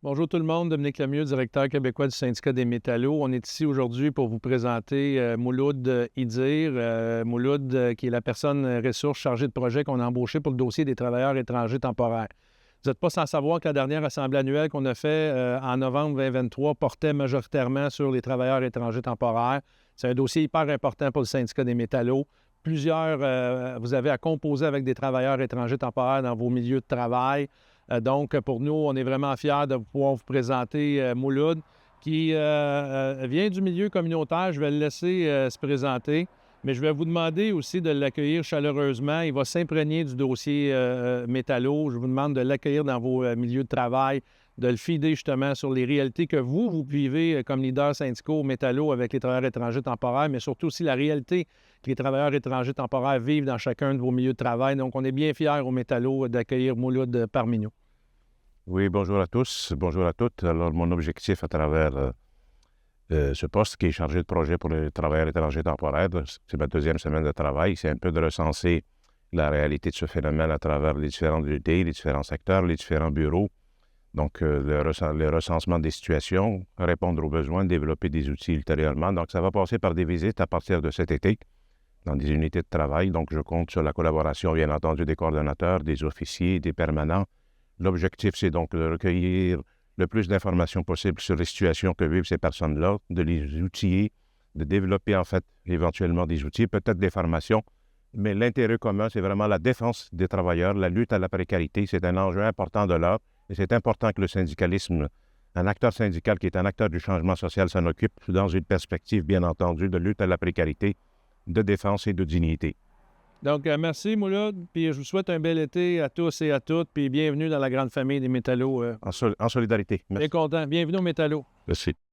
Bonjour tout le monde, Dominique Lemieux, directeur québécois du syndicat des métallos. On est ici aujourd'hui pour vous présenter Mouloud Idir. Mouloud, qui est la personne ressource chargée de projet qu'on a embauché pour le dossier des travailleurs étrangers temporaires. Vous n'êtes pas sans savoir que la dernière assemblée annuelle qu'on a faite en novembre 2023 portait majoritairement sur les travailleurs étrangers temporaires. C'est un dossier hyper important pour le syndicat des métallos. Vous avez à composer avec des travailleurs étrangers temporaires dans vos milieux de travail. Donc, pour nous, on est vraiment fiers de pouvoir vous présenter Mouloud, qui vient du milieu communautaire. Je vais le laisser se présenter, mais je vais vous demander aussi de l'accueillir chaleureusement. Il va s'imprégner du dossier métallo. Je vous demande de l'accueillir dans vos milieux de travail, de le fider justement sur les réalités que vous vivez comme leader syndicaux métallo avec les travailleurs étrangers temporaires, mais surtout aussi la réalité que les travailleurs étrangers temporaires vivent dans chacun de vos milieux de travail. Donc, on est bien fiers au métallo d'accueillir Mouloud parmi nous. Oui, bonjour à tous, bonjour à toutes. Alors, mon objectif à travers ce poste qui est chargé de projet pour les travailleurs étrangers temporaires, c'est ma deuxième semaine de travail, c'est un peu de recenser la réalité de ce phénomène à travers les différentes unités, les différents secteurs, les différents bureaux. Donc, le recensement des situations, répondre aux besoins, développer des outils ultérieurement. Donc, ça va passer par des visites à partir de cet été dans des unités de travail. Donc, je compte sur la collaboration, bien entendu, des coordonnateurs, des officiers, des permanents. L'objectif, c'est donc de recueillir le plus d'informations possible sur les situations que vivent ces personnes-là, de les outiller, de développer en fait éventuellement des outils, peut-être des formations, mais l'intérêt commun, c'est vraiment la défense des travailleurs, la lutte à la précarité. C'est un enjeu important de l'heure et c'est important que le syndicalisme, un acteur syndical qui est un acteur du changement social, s'en occupe dans une perspective, bien entendu, de lutte à la précarité, de défense et de dignité. Donc, merci Mouloud, puis je vous souhaite un bel été à tous et à toutes, puis bienvenue dans la grande famille des métallos. En solidarité. Bien Merci. content. Bienvenue aux métallos. Merci.